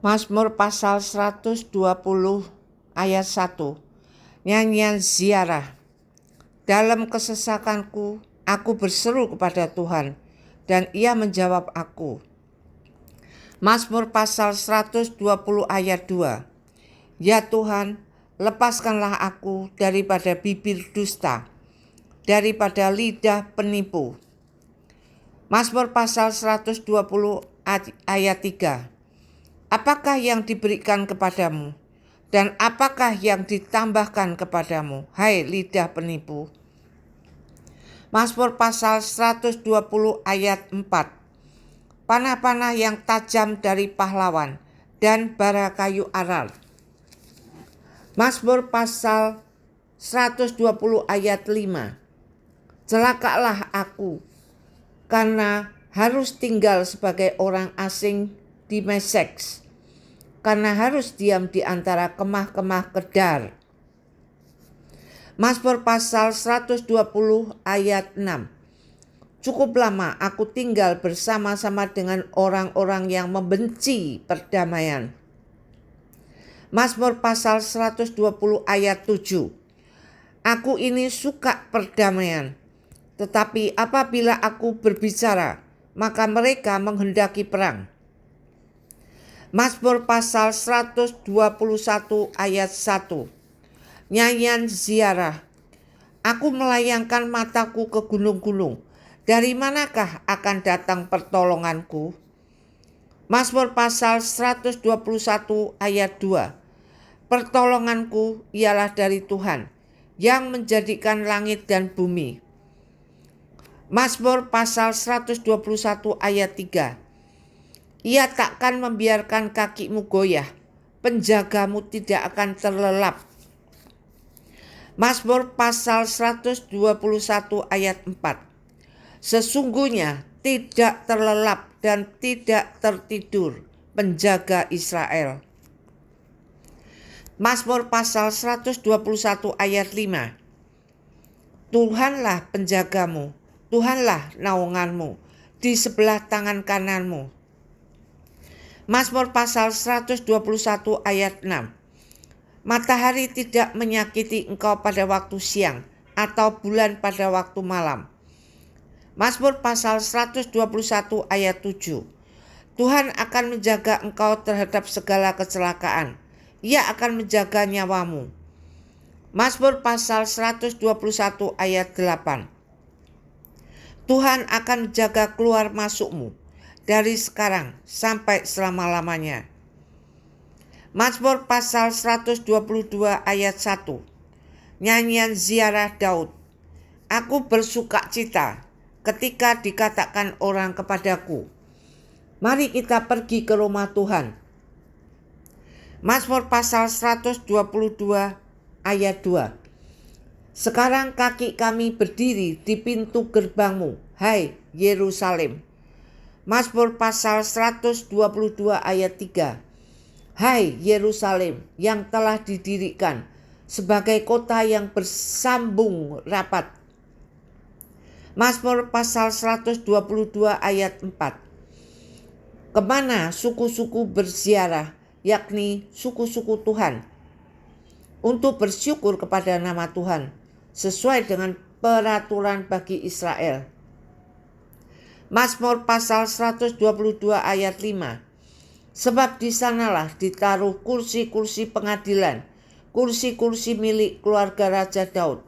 Mazmur pasal 120 ayat 1. Nyanyian ziarah. Dalam kesesakanku, aku berseru kepada Tuhan, dan Ia menjawab aku. Mazmur pasal 120 ayat 2. Ya Tuhan, lepaskanlah aku daripada bibir dusta, daripada lidah penipu. Mazmur pasal 120 ayat 3. Apakah yang diberikan kepadamu, dan apakah yang ditambahkan kepadamu, hai lidah penipu? Mazmur pasal 120 ayat 4. Panah-panah yang tajam dari pahlawan dan bara kayu arar. Mazmur pasal 120 ayat 5. Celakalah aku, karena harus tinggal sebagai orang asing di Mesek, karena harus diam di antara kemah-kemah Kedar. Mazmur pasal 120 ayat 6. Cukup lama aku tinggal bersama-sama dengan orang-orang yang membenci perdamaian. Mazmur pasal 120 ayat 7. Aku ini suka perdamaian, tetapi apabila aku berbicara, maka mereka menghendaki perang. Mazmur pasal 121 ayat 1. Nyanyian ziarah. Aku melayangkan mataku ke gunung-gunung. Dari manakah akan datang pertolonganku? Mazmur pasal 121 ayat 2. Pertolonganku ialah dari Tuhan, yang menjadikan langit dan bumi. Mazmur pasal 121 ayat 3. Ia takkan membiarkan kakimu goyah, penjagamu tidak akan terlelap. Mazmur pasal 121 ayat 4. Sesungguhnya tidak terlelap dan tidak tertidur penjaga Israel. Mazmur pasal 121 ayat 5. Tuhanlah penjagamu, Tuhanlah naunganmu, di sebelah tangan kananmu. Mazmur pasal 121 ayat 6. Matahari tidak menyakiti engkau pada waktu siang, atau bulan pada waktu malam. Mazmur pasal 121 ayat 7. Tuhan akan menjaga engkau terhadap segala kecelakaan. Ia akan menjaga nyawamu. Mazmur pasal 121 ayat 8. Tuhan akan menjaga keluar masukmu dari sekarang sampai selama-lamanya. Mazmur pasal 122 ayat 1. Nyanyian ziarah Daud. Aku bersukacita ketika dikatakan orang kepadaku, mari kita pergi ke rumah Tuhan. Mazmur pasal 122 ayat 2. Sekarang kaki kami berdiri di pintu gerbangmu, hai Yerusalem. Mazmur pasal 122 ayat 3. Hai Yerusalem yang telah didirikan sebagai kota yang bersambung rapat. Mazmur pasal 122 ayat 4. Kemana suku-suku berziarah, yakni suku-suku Tuhan, untuk bersyukur kepada nama Tuhan, sesuai dengan peraturan bagi Israel. Mazmur pasal 122 ayat 5. Sebab di sanalah ditaruh kursi-kursi pengadilan, kursi-kursi milik keluarga Raja Daud.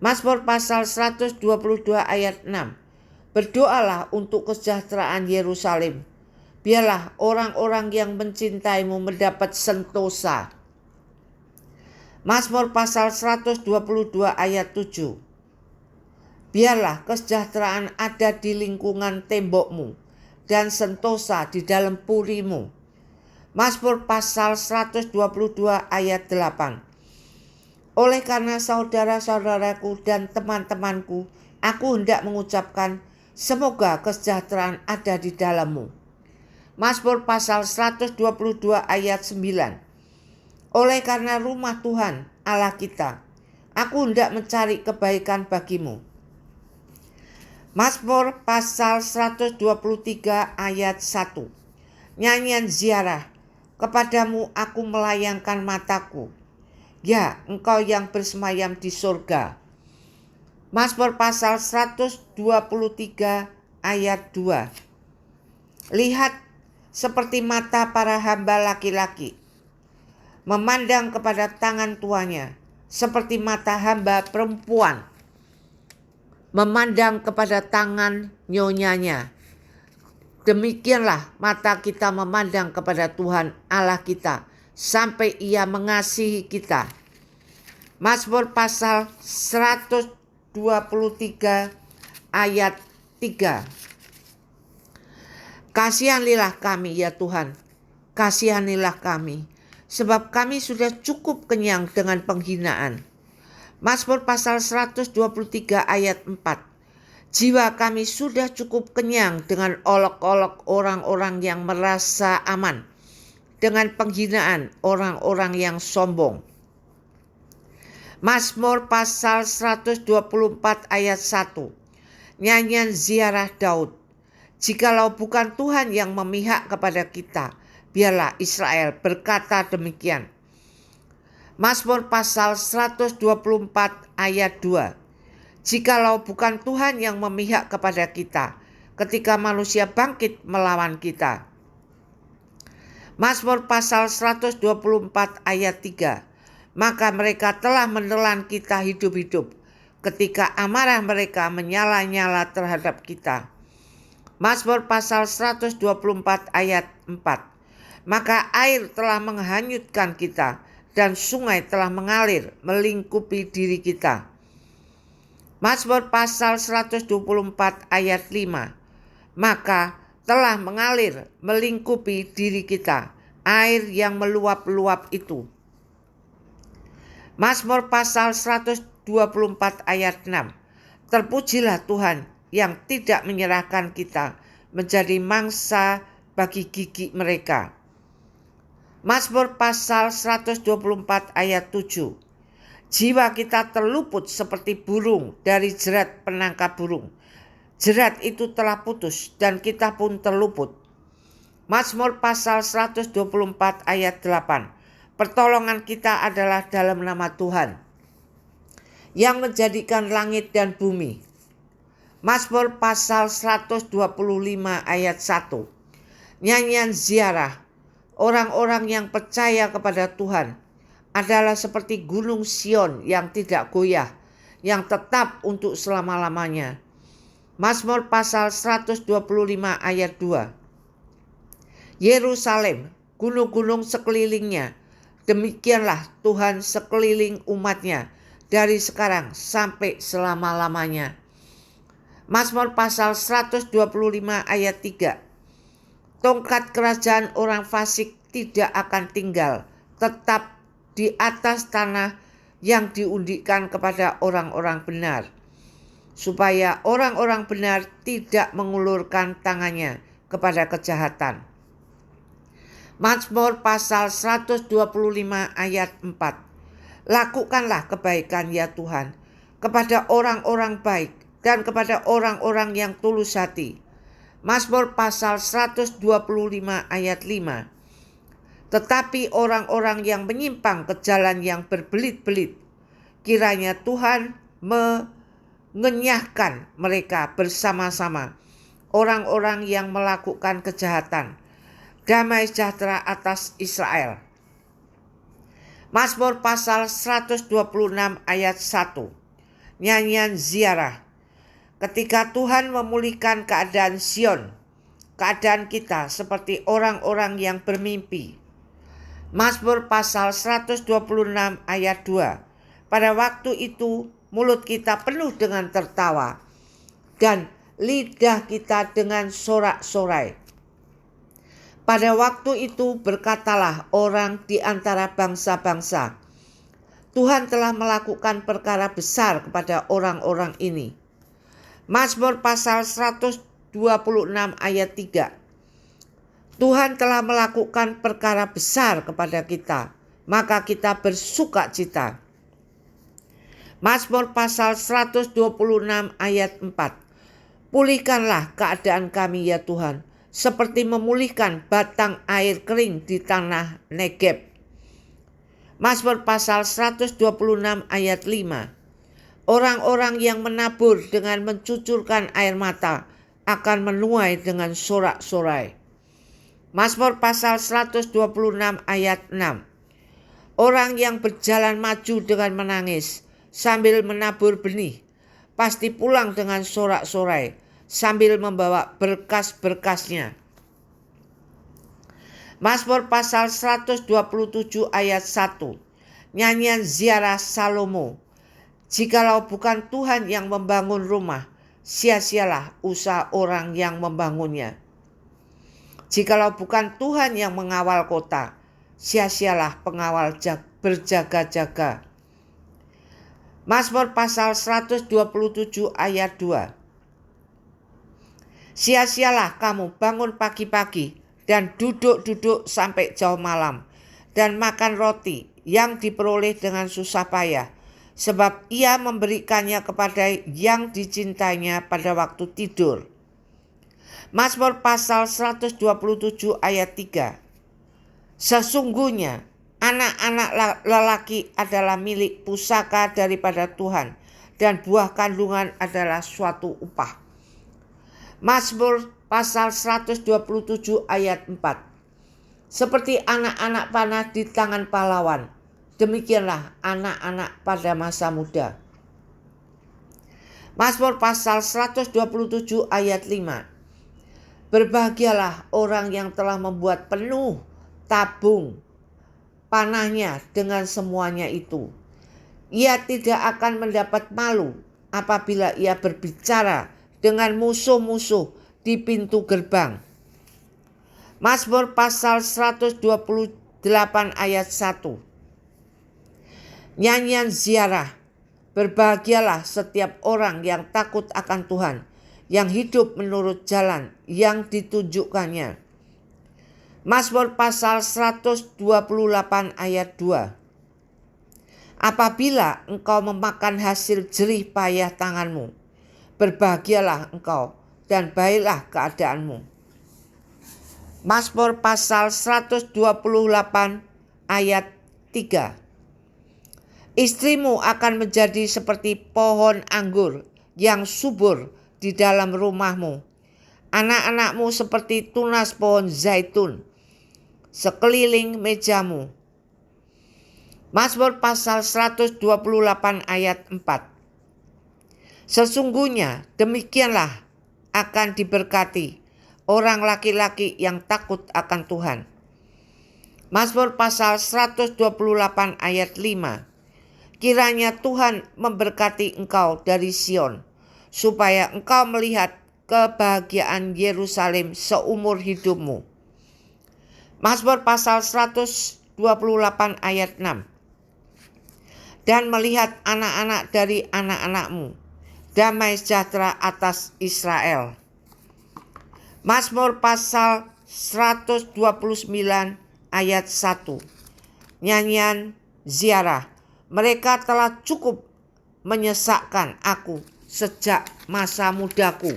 Mazmur pasal 122 ayat 6. Berdoalah untuk kesejahteraan Yerusalem. Biarlah orang-orang yang mencintaimu mendapat sentosa. Mazmur pasal 122 ayat 7. Biarlah kesejahteraan ada di lingkungan tembokmu dan sentosa di dalam purimu. Mazmur pasal 122 ayat 8. Oleh karena saudara-saudaraku dan teman-temanku, aku hendak mengucapkan, semoga kesejahteraan ada di dalammu. Mazmur pasal 122 ayat 9. Oleh karena rumah Tuhan Allah kita, aku hendak mencari kebaikan bagimu. Mazmur pasal 123 ayat 1. Nyanyian ziarah, kepadamu aku melayangkan mataku. Ya, engkau yang bersemayam di surga. Mazmur pasal 123 ayat 2. Lihat seperti mata para hamba laki-laki memandang kepada tangan tuannya, seperti mata hamba perempuan memandang kepada tangan nyonyanya. Demikianlah mata kita memandang kepada Tuhan Allah kita sampai Ia mengasihi kita. Mazmur pasal 123 ayat 3. Kasihanilah kami ya Tuhan, kasihanilah kami, sebab kami sudah cukup kenyang dengan penghinaan. Mazmur pasal 123 ayat 4. Jiwa kami sudah cukup kenyang dengan olok-olok orang-orang yang merasa aman, dengan penghinaan orang-orang yang sombong. Mazmur pasal 124 ayat 1. Nyanyian ziarah Daud. Jikalau bukan Tuhan yang memihak kepada kita, biarlah Israel berkata demikian. Mazmur pasal 124 ayat 2. Jikalau bukan Tuhan yang memihak kepada kita, ketika manusia bangkit melawan kita. Mazmur pasal 124 ayat 3. Maka mereka telah menelan kita hidup-hidup, ketika amarah mereka menyala-nyala terhadap kita. Mazmur pasal 124 ayat 4. Maka air telah menghanyutkan kita, dan sungai telah mengalir melingkupi diri kita. Mazmur pasal 124 ayat 5. Maka telah mengalir melingkupi diri kita air yang meluap-luap itu. Mazmur pasal 124 ayat 6. Terpujilah Tuhan yang tidak menyerahkan kita menjadi mangsa bagi gigi mereka. Mazmur pasal 124 ayat 7. Jiwa kita terluput seperti burung dari jerat penangkap burung. Jerat itu telah putus dan kita pun terluput. Mazmur pasal 124 ayat 8. Pertolongan kita adalah dalam nama Tuhan yang menjadikan langit dan bumi. Mazmur pasal 125 ayat 1. Nyanyian ziarah. Orang-orang yang percaya kepada Tuhan adalah seperti gunung Sion yang tidak goyah, yang tetap untuk selama-lamanya. Mazmur pasal 125 ayat 2. Yerusalem, gunung-gunung sekelilingnya, demikianlah Tuhan sekeliling umatnya dari sekarang sampai selama-lamanya. Mazmur pasal 125 ayat 3. Tongkat kerajaan orang fasik tidak akan tinggal, tetap di atas tanah yang diundikan kepada orang-orang benar, supaya orang-orang benar tidak mengulurkan tangannya kepada kejahatan. Mazmur pasal 125 ayat 4. Lakukanlah kebaikan ya Tuhan kepada orang-orang baik dan kepada orang-orang yang tulus hati. Mazmur pasal 125 ayat 5. Tetapi orang-orang yang menyimpang ke jalan yang berbelit-belit, kiranya Tuhan mengenyahkan mereka bersama-sama. Orang-orang yang melakukan kejahatan, damai sejahtera atas Israel. Mazmur pasal 126 ayat 1. Nyanyian ziarah. Ketika Tuhan memulihkan keadaan Sion, keadaan kita seperti orang-orang yang bermimpi. Mazmur pasal 126 ayat 2. Pada waktu itu mulut kita penuh dengan tertawa dan lidah kita dengan sorak-sorai. Pada waktu itu berkatalah orang di antara bangsa-bangsa, Tuhan telah melakukan perkara besar kepada orang-orang ini. Mazmur pasal 126 ayat 3. Tuhan telah melakukan perkara besar kepada kita, maka kita bersuka cita. Mazmur pasal 126 ayat 4. Pulihkanlah keadaan kami ya Tuhan, seperti memulihkan batang air kering di tanah Negeb. Mazmur pasal 126 ayat 5. Orang-orang yang menabur dengan mencucurkan air mata akan menuai dengan sorak-sorai. Mazmur pasal 126 ayat 6. Orang yang berjalan maju dengan menangis sambil menabur benih pasti pulang dengan sorak-sorai sambil membawa berkas-berkasnya. Mazmur pasal 127 ayat 1. Nyanyian ziarah Salomo. Jikalau bukan Tuhan yang membangun rumah, sia-sialah usaha orang yang membangunnya. Jikalau bukan Tuhan yang mengawal kota, sia-sialah pengawal berjaga-jaga. Mazmur pasal 127 ayat 2. Sia-sialah kamu bangun pagi-pagi dan duduk-duduk sampai jauh malam dan makan roti yang diperoleh dengan susah payah, sebab ia memberikannya kepada yang dicintainya pada waktu tidur. Mazmur pasal 127 ayat 3. Sesungguhnya anak-anak lelaki adalah milik pusaka daripada Tuhan, dan buah kandungan adalah suatu upah. Mazmur pasal 127 ayat 4. Seperti anak-anak panah di tangan pahlawan, demikianlah anak-anak pada masa muda. Mazmur pasal 127 ayat 5. Berbahagialah orang yang telah membuat penuh tabung panahnya dengan semuanya itu. Ia tidak akan mendapat malu apabila ia berbicara dengan musuh-musuh di pintu gerbang. Mazmur pasal 128 ayat 1. Nyanyian ziarah. Berbahagialah setiap orang yang takut akan Tuhan, yang hidup menurut jalan yang ditunjukkannya. Mazmur pasal 128 ayat 2. Apabila engkau memakan hasil jerih payah tanganmu, berbahagialah engkau dan baiklah keadaanmu. Mazmur pasal 128 ayat 3. Istrimu akan menjadi seperti pohon anggur yang subur di dalam rumahmu. Anak-anakmu seperti tunas pohon zaitun sekeliling mejamu. Mazmur pasal 128 ayat 4. Sesungguhnya demikianlah akan diberkati orang laki-laki yang takut akan Tuhan. Mazmur pasal 128 ayat 5. Kiranya Tuhan memberkati engkau dari Sion, supaya engkau melihat kebahagiaan Yerusalem seumur hidupmu. Mazmur pasal 128 ayat 6. Dan melihat anak-anak dari anak-anakmu, damai sejahtera atas Israel. Mazmur pasal 129 ayat 1. Nyanyian ziarah. Mereka telah cukup menyesakkan aku sejak masa mudaku.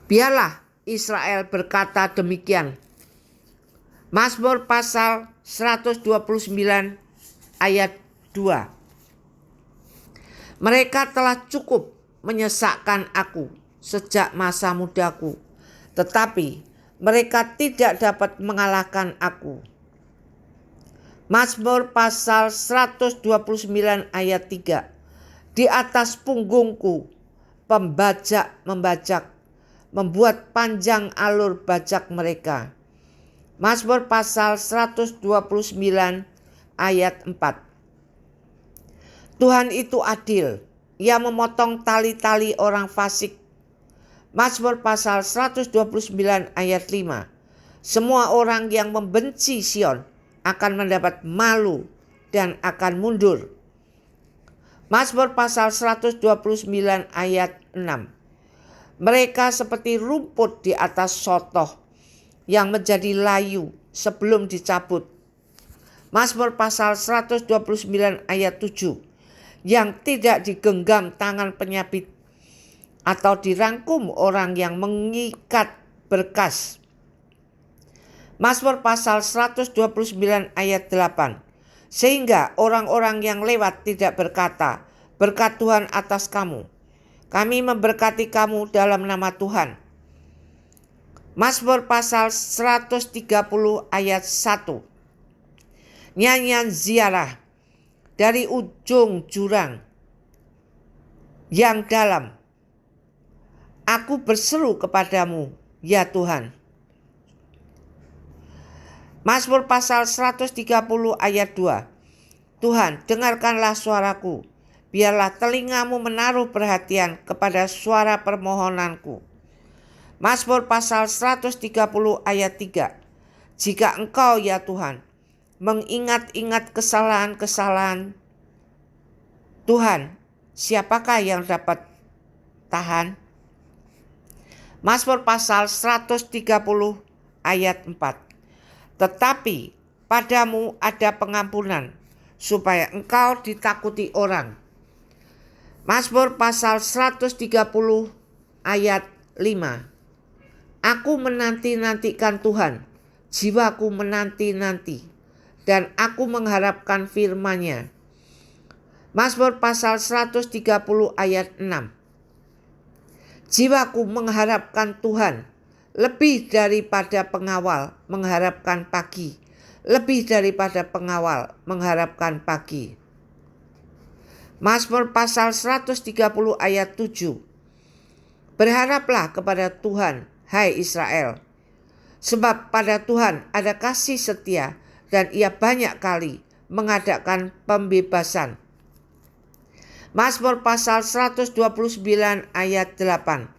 Biarlah Israel berkata demikian. Mazmur pasal 129 ayat 2. Mereka telah cukup menyesakkan aku sejak masa mudaku, tetapi mereka tidak dapat mengalahkan aku. Mazmur pasal 129 ayat 3. Di atas punggungku pembajak membajak, membuat panjang alur bajak mereka. Mazmur pasal 129 ayat 4. Tuhan itu adil, ia memotong tali-tali orang fasik. Mazmur pasal 129 ayat 5. Semua orang yang membenci Sion akan mendapat malu dan akan mundur. Mazmur pasal 129 ayat 6. Mereka seperti rumput di atas sotoh yang menjadi layu sebelum dicabut. Mazmur pasal 129 ayat 7. Yang tidak digenggam tangan penyabit atau dirangkum orang yang mengikat berkas. Mazmur pasal 129 ayat 8. Sehingga orang-orang yang lewat tidak berkata, berkat Tuhan atas kamu. Kami memberkati kamu dalam nama Tuhan. Mazmur pasal 130 ayat 1. Nyanyian ziarah dari ujung jurang yang dalam. Aku berseru kepadamu, ya Tuhan. Mazmur pasal 130 ayat 2. Tuhan, dengarkanlah suaraku. Biarlah telingamu menaruh perhatian kepada suara permohonanku. Mazmur pasal 130 ayat 3. Jika Engkau, ya Tuhan, mengingat-ingat kesalahan-kesalahan Tuhan, siapakah yang dapat tahan? Mazmur pasal 130 ayat 4. Tetapi padamu ada pengampunan, supaya engkau ditakuti orang. Mazmur pasal 130 ayat 5. Aku menanti-nantikan Tuhan, jiwaku menanti-nanti, dan aku mengharapkan firman-Nya. Mazmur pasal 130 ayat 6. Jiwaku mengharapkan Tuhan, lebih daripada pengawal mengharapkan pagi, lebih daripada pengawal mengharapkan pagi. Mazmur pasal 130 ayat 7. Berharaplah kepada Tuhan, hai Israel, sebab pada Tuhan ada kasih setia dan Ia banyak kali mengadakan pembebasan. Mazmur pasal 129 ayat 8.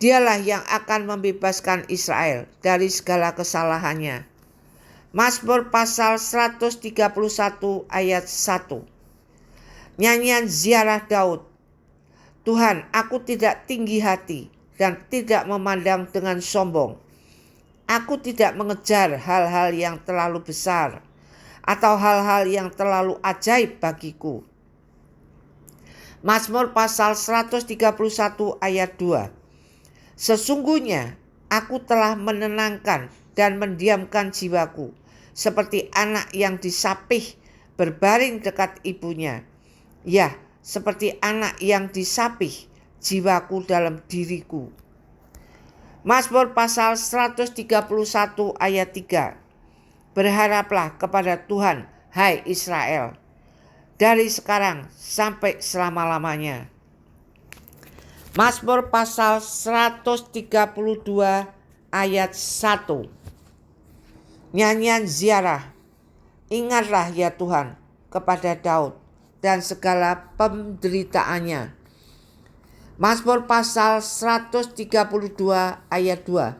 Dialah yang akan membebaskan Israel dari segala kesalahannya. Mazmur pasal 131 ayat 1. Nyanyian ziarah Daud. Tuhan, aku tidak tinggi hati dan tidak memandang dengan sombong. Aku tidak mengejar hal-hal yang terlalu besar atau hal-hal yang terlalu ajaib bagiku. Mazmur pasal 131 ayat 2. Sesungguhnya aku telah menenangkan dan mendiamkan jiwaku, seperti anak yang disapih berbaring dekat ibunya. Ya, seperti anak yang disapih jiwaku dalam diriku. Mazmur pasal 131 ayat 3. Berharaplah kepada Tuhan, hai Israel, dari sekarang sampai selama-lamanya. Mazmur pasal 132 ayat 1. Nyanyian ziarah. Ingatlah ya Tuhan kepada Daud dan segala penderitaannya. Mazmur pasal 132 ayat 2.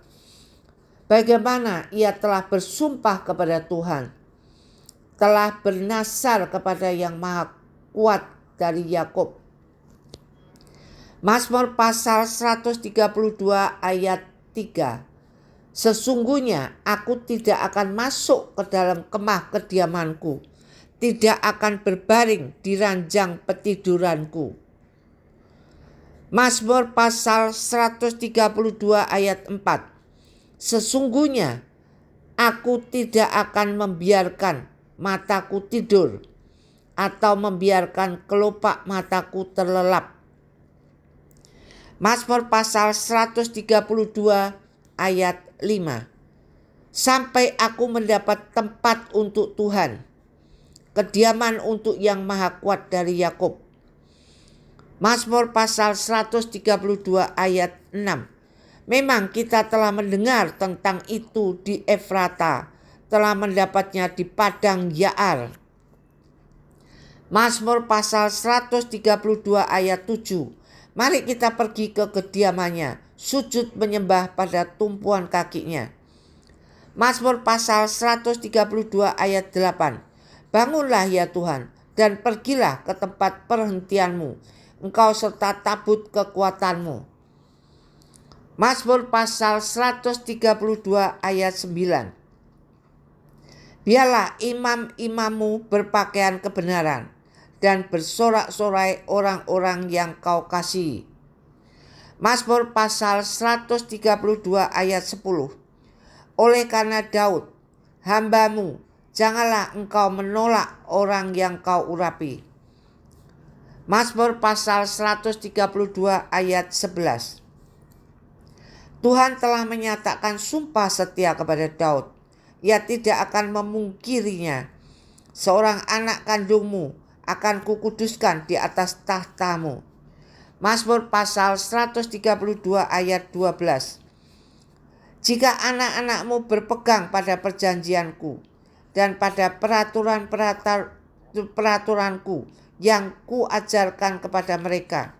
Bagaimana ia telah bersumpah kepada Tuhan, telah bernasar kepada yang maha kuat dari Yakub. Mazmur pasal 132 ayat 3. Sesungguhnya aku tidak akan masuk ke dalam kemah kediamanku, tidak akan berbaring di ranjang petiduranku. Mazmur pasal 132 ayat 4. Sesungguhnya aku tidak akan membiarkan mataku tidur atau membiarkan kelopak mataku terlelap. Mazmur pasal 132 ayat 5. Sampai aku mendapat tempat untuk Tuhan, kediaman untuk yang maha kuat dari Yakub. Mazmur pasal 132 ayat 6. Memang kita telah mendengar tentang itu di Efrata, telah mendapatnya di padang Yaar. Mazmur pasal 132 ayat 7. Mari kita pergi ke kediamannya, sujud menyembah pada tumpuan kakinya. Mazmur pasal 132 ayat 8. Bangunlah ya Tuhan, dan pergilah ke tempat perhentianmu, engkau serta tabut kekuatanmu. Mazmur pasal 132 ayat 9. Biarlah imam-imammu berpakaian kebenaran dan bersorak-sorai orang-orang yang kau kasihi. Mazmur pasal 132 ayat 10. Oleh karena Daud, hambamu, janganlah engkau menolak orang yang kau urapi. Mazmur pasal 132 ayat 11. Tuhan telah menyatakan sumpah setia kepada Daud. Ia tidak akan memungkirinya. Seorang anak kandungmu akan kukuduskan di atas tahtamu. Mazmur pasal 132 ayat 12. Jika anak-anakmu berpegang pada perjanjianku dan pada peraturanku yang kuajarkan kepada mereka,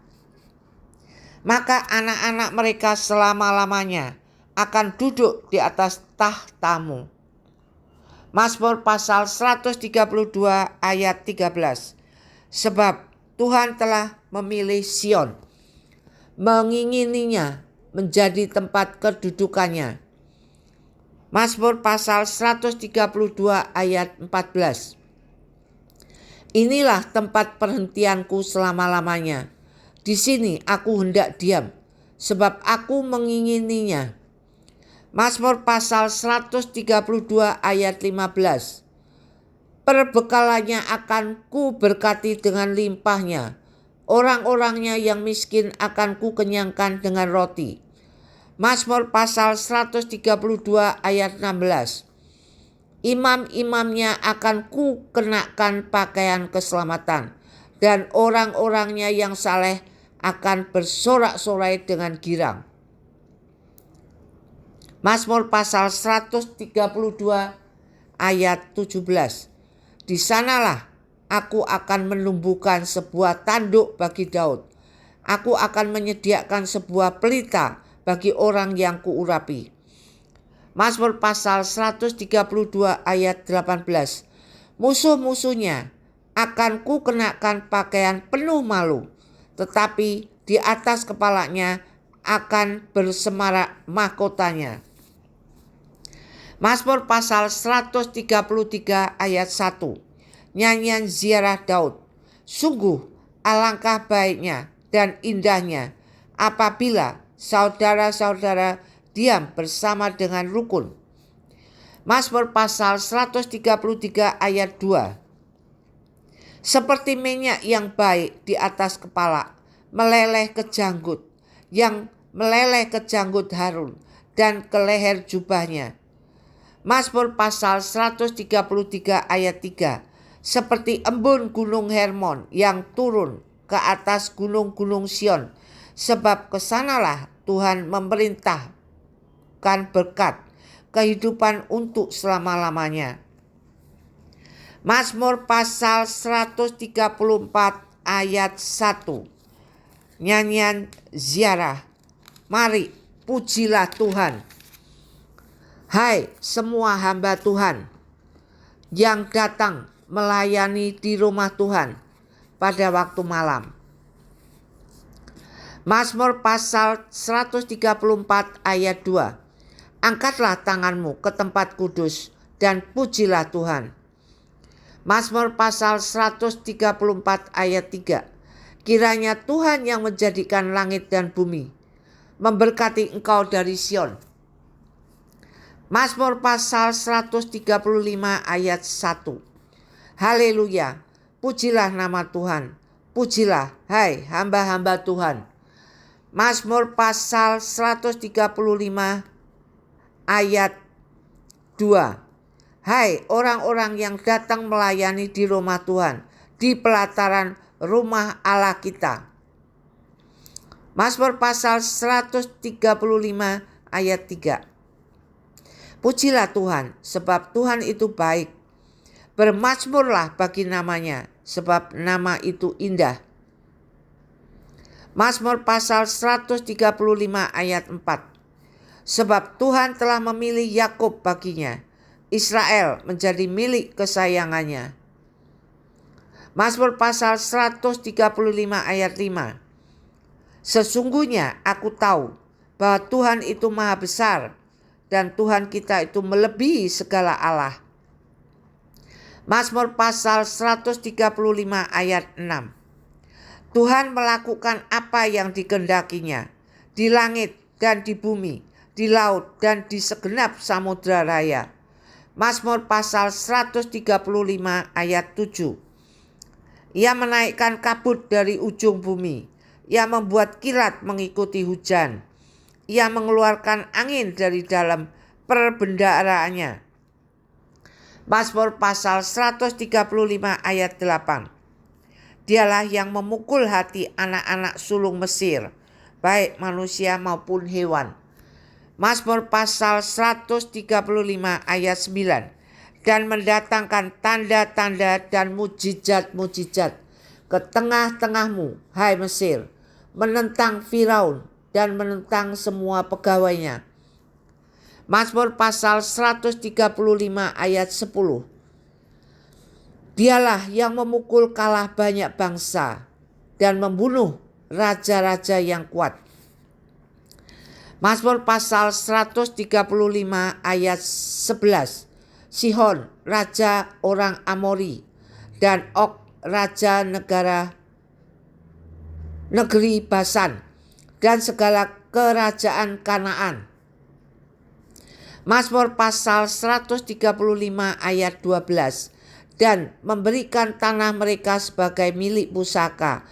maka anak-anak mereka selama-lamanya akan duduk di atas tahtamu. Mazmur pasal 132 ayat 13. Sebab Tuhan telah memilih Sion, mengingininya menjadi tempat kedudukannya. Mazmur pasal 132 ayat 14. Inilah tempat perhentianku selama-lamanya. Di sini aku hendak diam, sebab aku mengingininya. Mazmur pasal 132 ayat 15. Perbekalannya akan ku berkati dengan limpahnya. Orang-orangnya yang miskin akan ku kenyangkan dengan roti. Mazmur pasal 132 ayat 16. Imam-imamnya akan ku kenakan pakaian keselamatan, dan orang-orangnya yang saleh akan bersorak-sorai dengan girang. Mazmur pasal 132 ayat 17. Di sanalah aku akan menumbuhkan sebuah tanduk bagi Daud. Aku akan menyediakan sebuah pelita bagi orang yang kuurapi. Mazmur pasal 132 ayat 18. Musuh-musuhnya akan kukenakan pakaian penuh malu, tetapi di atas kepalanya akan bersemarak mahkotanya. Mazmur pasal 133 ayat 1. Nyanyian ziarah Daud. Sungguh alangkah baiknya dan indahnya apabila saudara-saudara diam bersama dengan rukun. Mazmur pasal 133 ayat 2. Seperti minyak yang baik di atas kepala, meleleh ke janggut, yang meleleh ke janggut Harun dan ke leher jubahnya. Mazmur pasal 133 ayat 3. Seperti embun gunung Hermon yang turun ke atas gunung-gunung Sion, sebab kesanalah Tuhan memerintahkan berkat, kehidupan untuk selama-lamanya. Mazmur pasal 134 ayat 1. Nyanyian ziarah. Mari pujilah Tuhan. Hai semua hamba Tuhan yang datang melayani di rumah Tuhan pada waktu malam. Mazmur pasal 134 ayat 2. Angkatlah tanganmu ke tempat kudus dan pujilah Tuhan. Mazmur pasal 134 ayat 3. Kiranya Tuhan yang menjadikan langit dan bumi memberkati engkau dari Sion. Mazmur pasal 135 ayat 1. Haleluya, pujilah nama Tuhan. Pujilah, hai hamba-hamba Tuhan. Mazmur pasal 135 ayat 2. Hai orang-orang yang datang melayani di rumah Tuhan, di pelataran rumah Allah kita. Mazmur pasal 135 ayat 3. Pujilah Tuhan, sebab Tuhan itu baik. Bermazmurlah bagi namanya, sebab nama itu indah. Mazmur pasal 135 ayat 4. Sebab Tuhan telah memilih Yakub baginya, Israel menjadi milik kesayangannya. Mazmur pasal 135 ayat 5. Sesungguhnya aku tahu bahwa Tuhan itu maha besar, dan Tuhan kita itu melebihi segala Allah. Mazmur pasal 135 ayat 6. Tuhan melakukan apa yang dikehendakinya, di langit dan di bumi, di laut dan di segenap samudra raya. Mazmur pasal 135 ayat 7. Ia menaikkan kabut dari ujung bumi. Ia membuat kilat mengikuti hujan. Ia mengeluarkan angin dari dalam perbendaharaannya. Mazmur pasal 135 ayat 8. Dialah yang memukul hati anak-anak sulung Mesir, baik manusia maupun hewan. Mazmur pasal 135 ayat 9. Dan mendatangkan tanda-tanda dan mujizat-mujizat ke tengah-tengahmu, hai Mesir, menentang Firaun dan menentang semua pegawainya. Mazmur pasal 135 ayat 10. Dialah yang memukul kalah banyak bangsa dan membunuh raja-raja yang kuat. Mazmur pasal 135 ayat 11. Sihon, raja orang Amori, dan Og, raja negeri Basan, dan segala kerajaan Kanaan. Mazmur pasal 135 ayat 12. Dan memberikan tanah mereka sebagai milik pusaka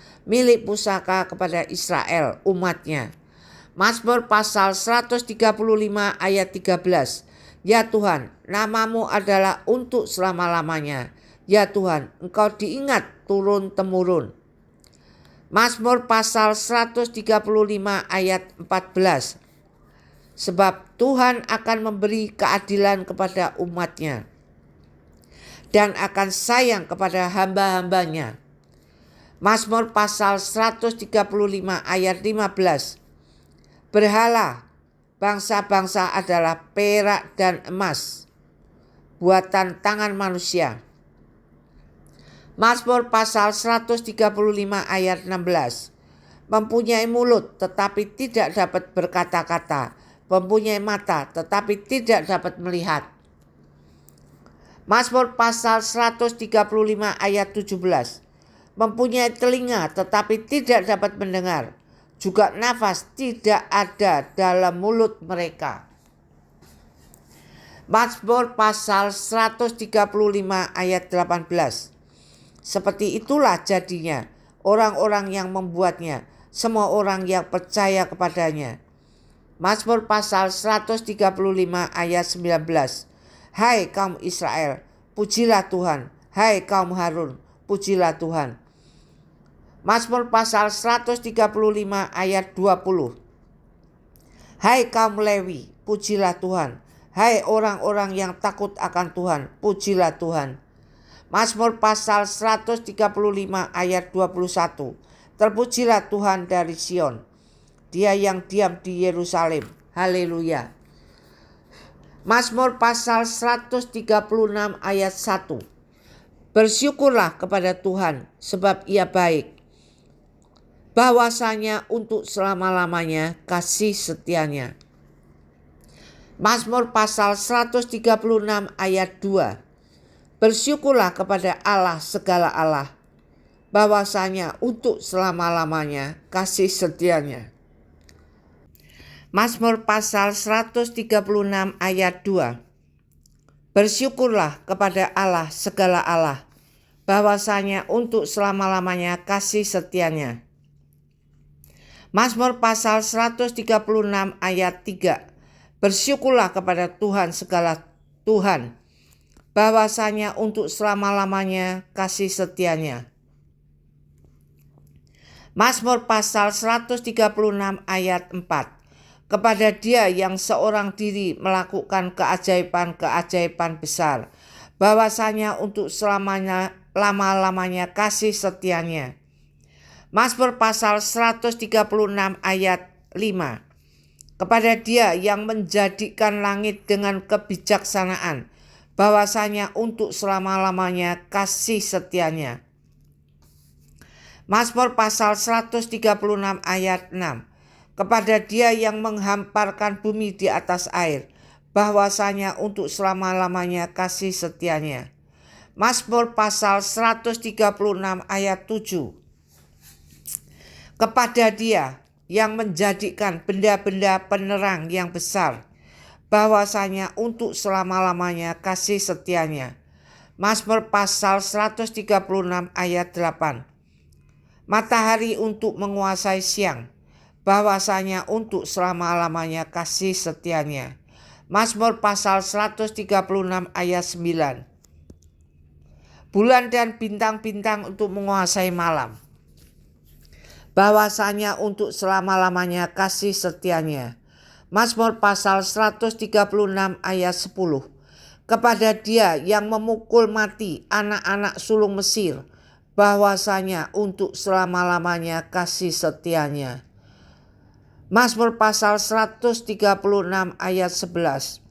kepada Israel umatnya. Mazmur pasal 135 ayat 13. Ya Tuhan, namamu adalah untuk selama-lamanya. Ya Tuhan, engkau diingat turun-temurun. Mazmur pasal 135 ayat 14. Sebab Tuhan akan memberi keadilan kepada umatnya dan akan sayang kepada hamba-hambanya. Mazmur pasal 135 ayat 15. Berhala bangsa-bangsa adalah perak dan emas, buatan tangan manusia. Mazmur pasal 135 ayat 16. Mempunyai mulut tetapi tidak dapat berkata-kata, mempunyai mata tetapi tidak dapat melihat. Mazmur pasal 135 ayat 17. Mempunyai telinga tetapi tidak dapat mendengar, juga nafas tidak ada dalam mulut mereka. Mazmur pasal 135 ayat 18. Seperti itulah jadinya orang-orang yang membuatnya, semua orang yang percaya kepadanya. Mazmur pasal 135 ayat 19. Hai kaum Israel, pujilah Tuhan. Hai kaum Harun, pujilah Tuhan. Mazmur pasal 135 ayat 20. Hai kaum Lewi, pujilah Tuhan. Hai orang-orang yang takut akan Tuhan, pujilah Tuhan. Mazmur pasal 135 ayat 21. Terpujilah Tuhan dari Sion, Dia yang diam di Yerusalem. Haleluya. Mazmur pasal 136 ayat 1. Bersyukurlah kepada Tuhan sebab Ia baik. Bahwasanya untuk selama-lamanya kasih setianya. Mazmur pasal 136 ayat 2. Bersyukurlah kepada Allah segala Allah. Bahwasanya untuk selama-lamanya kasih setianya. Mazmur pasal 136 ayat 2. Bersyukurlah kepada Allah segala Allah, bahwasanya untuk selama-lamanya kasih setianya. Mazmur pasal 136 ayat 3. Bersyukurlah kepada Tuhan segala Tuhan, bahwasanya untuk selama-lamanya kasih setianya. Mazmur pasal 136 ayat 4. Kepada Dia yang seorang diri melakukan keajaiban-keajaiban besar, bahwasanya untuk selamanya lama-lamanya kasih setianya. Mazmur pasal 136 ayat 5. Kepada Dia yang menjadikan langit dengan kebijaksanaan, bahwasanya untuk selama-lamanya kasih setianya. Mazmur pasal 136 ayat 6. Kepada Dia yang menghamparkan bumi di atas air, bahwasanya untuk selama-lamanya kasih setianya. Mazmur pasal 136 ayat 7. Kepada Dia yang menjadikan benda-benda penerang yang besar, bahwasanya untuk selama-lamanya kasih setianya. Mazmur pasal 136 ayat 8. Matahari untuk menguasai siang, bahwasanya untuk selama-lamanya kasih setianya. Mazmur pasal 136 ayat 9. Bulan dan bintang-bintang untuk menguasai malam, bahwasanya untuk selama-lamanya kasih setianya. Mazmur pasal 136 ayat 10. Kepada Dia yang memukul mati anak-anak sulung Mesir, bahwasanya untuk selama-lamanya kasih setianya. Mazmur pasal 136 ayat 11.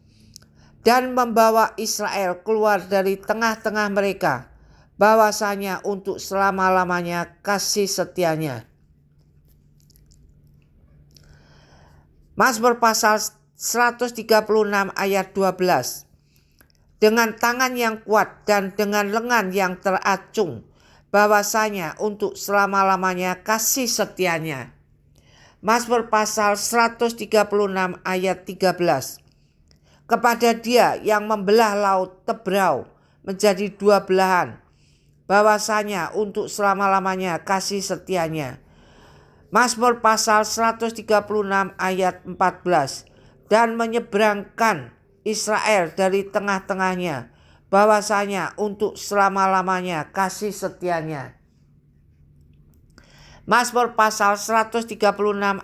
Dan membawa Israel keluar dari tengah-tengah mereka, bahwasanya untuk selama-lamanya kasih setianya. Mazmur pasal 136 ayat 12. Dengan tangan yang kuat dan dengan lengan yang teracung, bahwasanya untuk selama-lamanya kasih setianya. Mazmur pasal 136 ayat 13. Kepada Dia yang membelah laut Tebrau menjadi dua belahan, bahwasanya untuk selama-lamanya kasih setianya. Mazmur pasal 136 ayat 14. Dan menyeberangkan Israel dari tengah-tengahnya, bahwasanya untuk selama-lamanya kasih setianya. Mazmur pasal 136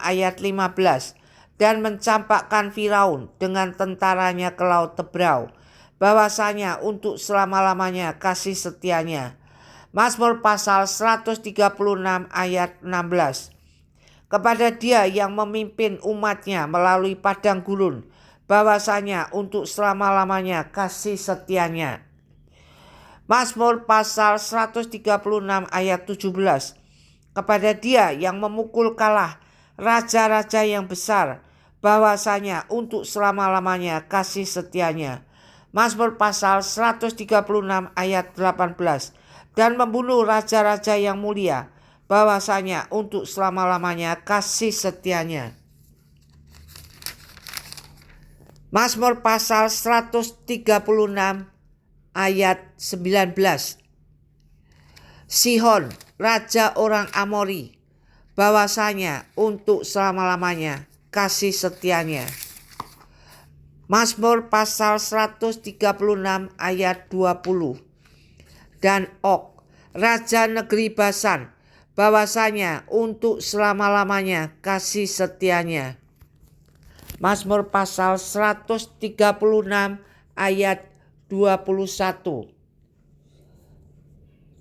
ayat 15. Dan mencampakkan Firaun dengan tentaranya ke laut Tebrau, bahwasanya untuk selama-lamanya kasih setianya. Mazmur pasal 136 ayat 16. Kepada Dia yang memimpin umatnya melalui padang gurun, bahwasanya untuk selama-lamanya kasih setianya. Mazmur pasal 136 ayat 17. Kepada Dia yang memukul kalah raja-raja yang besar, bahwasanya untuk selama-lamanya kasih setianya. Mazmur pasal 136 ayat 18. Dan membunuh raja-raja yang mulia, bahwasanya untuk selama-lamanya kasih setianya. Mazmur pasal 136 ayat 19. Sihon, raja orang Amori, bahwasanya untuk selama-lamanya kasih setianya. Mazmur pasal 136 ayat 20. Dan Og, raja negeri Basan, bahwasanya untuk selama-lamanya kasih setianya. Mazmur pasal 136 ayat 21.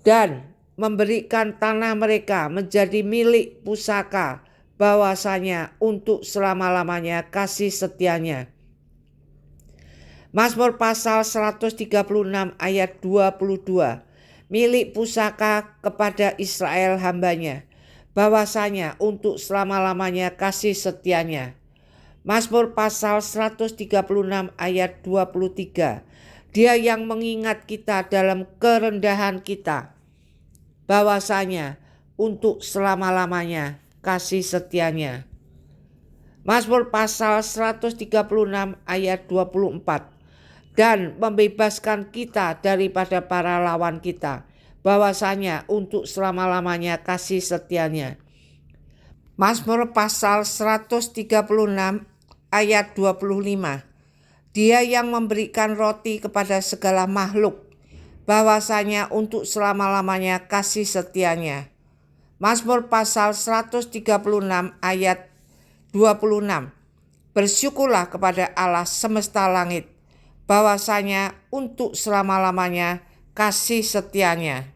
Dan memberikan tanah mereka menjadi milik pusaka, bahwasanya untuk selama-lamanya kasih setianya. Mazmur pasal 136 ayat 22. Milik pusaka kepada Israel hambanya, bahwasanya untuk selama-lamanya kasih setianya. Mazmur pasal 136 ayat 23. Dia yang mengingat kita dalam kerendahan kita, bahwasanya untuk selama-lamanya kasih setianya. Mazmur pasal 136 ayat 24. Dan membebaskan kita daripada para lawan kita, bahwasanya untuk selama-lamanya kasih setianya. Mazmur pasal 136 ayat 25. Dia yang memberikan roti kepada segala makhluk, bahwasanya untuk selama-lamanya kasih setianya. Mazmur pasal 136 ayat 26. Bersyukurlah kepada Allah semesta langit, bahwasanya untuk selama-lamanya kasih setianya.